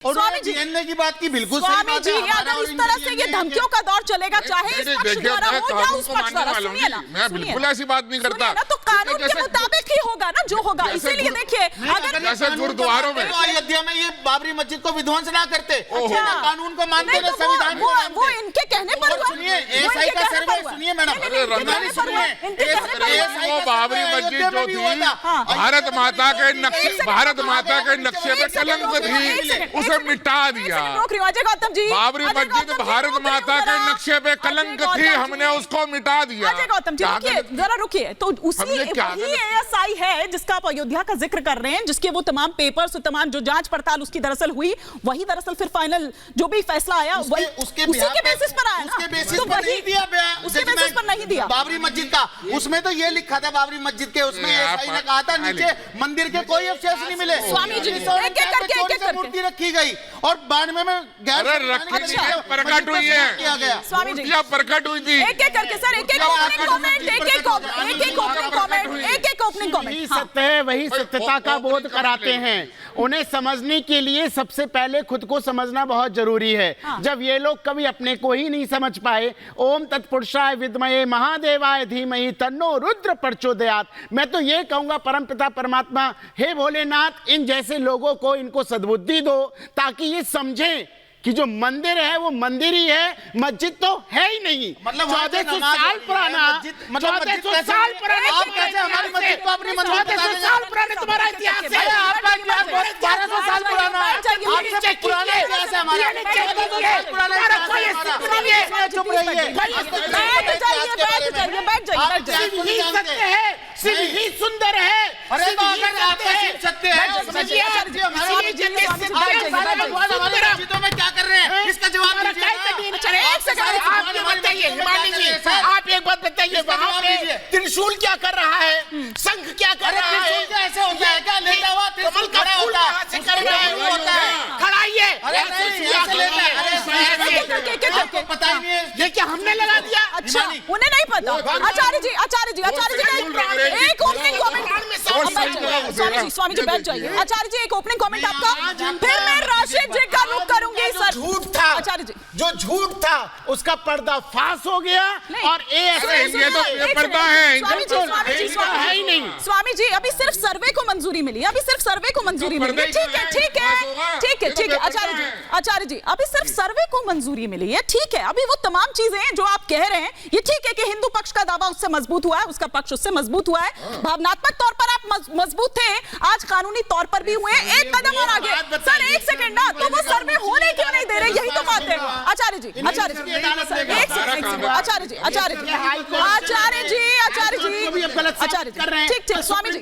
स्वामी जी ने की बात की बिल्कुल स्वामी जी, अगर इस तरह से ये धमकियों का दौर चलेगा, चाहे इस पक्ष द्वारा हो या उस पक्ष द्वारा, सुनिए ना, मैं बिल्कुल ऐसी बात नहीं करता। तो कानून के मुताबिक ही होगा ना जो होगा। इसीलिए देखिए, अगर जैसे गुरुद्वारों में अयोध्या में ये बाबरी मस्जिद को विध्वंस ना करते, कानून को मानते, नहीं, संविधान वो इनके कहने पर हुआ। सुनिए एएसआई का सर्वे सुनिए मैडम, वो बाबरी मस्जिद जो थी भारत माता के नक्शे पे कलंक थी, उसे मिटा दिया। गौतम जी, बाबरी मस्जिद भारत माता के नक्शे पे कलंक थी, हमने उसको मिटा दिया। गौतम जी रुकिए, जरा रुकिए। तो उसी वही एएसआई है जिसका आप अयोध्या का जिक्र कर रहे हैं, जिसके वो तमाम पेपर्स, तमाम जो जांच पड़ताल उसकी दरअसल हुई, वही दरअसल फिर फाइनल जो भी फैसला आया वही उसी के बेसिस पर आया ना। उसके बेसिस पर नहीं दिया, उसके बेसिस पर नहीं दिया बाबरी मस्जिद का। उसमें तो ये लिखा था बाबरी मस्जिद के, उसमें एएसआई ने कहा था नीचे मंदिर के कोई अवशेष नहीं मिले। स्वामी जी मूर्ति रखी गई और 92 में प्रकट हुई है, स्वामी जी प्रकट हुई थी। एक एक करके सर, एक एक ओपनिंग कमेंट। सत्य है वही सत्यता का बोध कराते हैं। उन्हें समझने के लिए सबसे पहले खुद को समझना बहुत जरूरी है। जब ये लोग कभी अपने को ही नहीं समझ पाए, ओम तत्पुरुषाय विद्महे महादेवाय धीमहि तन्नो रुद्र प्रचोदयात्, मैं तो ये कहूंगा परमपिता परमात्मा, हे भोलेनाथ, इन जैसे लोगों को इनको सद्बुद्धि दो ताकि ये समझें कि जो मंदिर है वो मंदिर ही है, मस्जिद तो है ही नहीं। मतलब 1400 साल पुराना, 1400 साल पुराना, 1400 साल पुराना तुम्हारा इतिहास है। 1200 साल पुराना, आपसे पुराना इतिहास है हमारा। चुप रहिए, सत्य है, सिर्फ ही सुंदर है। अरे तो अगर आपका सिर्फ सत्य है, मस्जिदों में क्या कर रहे हैं, इसका जवाब आप एक बात बताइए, वहाँ पे त्रिशूल क्या कर रहा है, संघ क्या कर रहा है? ऐसे होता है क्या? लेटा हुआ त्रिशूल खड़ा होता है, खड़ाइए। आपको पता ही नहीं है ये क्या हमने लगा दिया? अच्छा, उन्हें नहीं पता। आचार्य जी एक ओपनिंग कमेंट। स्वामी जी बैठ जाइए। आचार्य जी एक ओपनिंग कमेंट आपका, फिर मैं राशिद जी का रुख करूंगी। सर झूठ था आचार्य जी, जो झूठ था उसका पर्दाफाश हो गया और ये तो पर्दा है। स्वामी जी अभी सिर्फ सर्वे को मंजूरी मिली, ठीक है। आचार्य जी अभी सिर्फ सर्वे को मंजूरी मिली है, ठीक है। अभी वो तमाम चीजें जो आप कह रहे हैं, ये ठीक है कि हिंदू पक्ष का दावा उससे मजबूत हुआ है, उसका पक्ष उससे मजबूत हुआ है, भावनात्मक तौर पर आप मजबूत थे, आज कानूनी तौर पर भी हुए। एक कदम और आगे सर, एक सेकंड ना, तो वो सर्वे होने क्यों नहीं दे रहे, यही तो बात है। आचार्य जी ठीक, स्वामी जी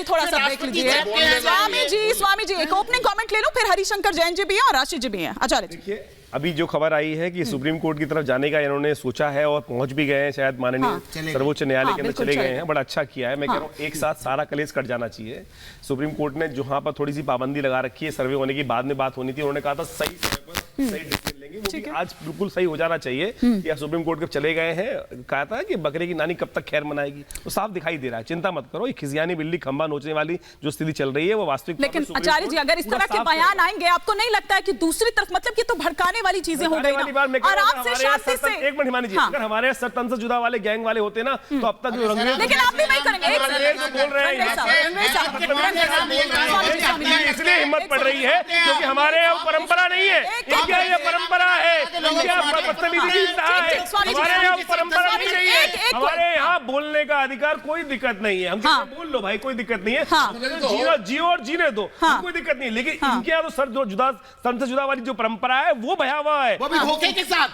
थोड़ा सा ब्रेक लीजिए। स्वामी जी एक ओपनिंग कमेंट ले लो, फिर हरिशंकर जैन जी भी हैं और राशि जी भी हैं। आचार्य जी, अभी जो खबर आई है कि सुप्रीम कोर्ट की तरफ जाने का इन्होंने सोचा है और पहुंच भी गए हैं, शायद माननीय सर्वोच्च न्यायालय के अंदर चले गए हैं। बड़ा अच्छा किया है। मैं कह रहा हूँ एक साथ सारा कलेश कट जाना चाहिए। सुप्रीम कोर्ट ने जहां पर थोड़ी सी पाबंदी लगा रखी है, सर्वे होने की बाद में बात होनी थी, उन्होंने कहा था सही डिसीजन लेंगे, वो भी आज बिल्कुल सही हो जाना चाहिए। या सुप्रीम कोर्ट के चले गए हैं, कहा था कि बकरे की नानी कब तक खैर मनाएगी, वो साफ दिखाई दे रहा है। चिंता मत करो, खिसियानी बिल्ली खंबा नोचने वाली जो स्थिति चल रही है वो वास्तविक। लेकिन आचार्य जी अगर इस तरह के बयान आएंगे, आपको नहीं लगता है कि दूसरी तरफ मतलब कि तो भड़काने वाली चीजें हो गई? आराम से शांति से। एक मिनट हिमानी जी, अगर हमारे सरतंत्र जुदा वाले गैंग वाले होते ना, तो अब तक लेकिन आप भी नहीं करेंगे। बोल रहे हैं इसलिए हिम्मत पड़ रही है क्योंकि हमारे यहाँ परंपरा नहीं है, इनके यहाँ परंपरा है, हमारे यहाँ परंपरा नहीं है। हमारे यहाँ बोलने का अधिकार, कोई दिक्कत नहीं है। हम बोल लो भाई, कोई दिक्कत नहीं है, जियो और जीने दो, कोई दिक्कत नहीं। लेकिन इनके यहाँ तो सर जो जुदा वाली जो परंपरा है वो भयावह है, वो भी धोखे के साथ।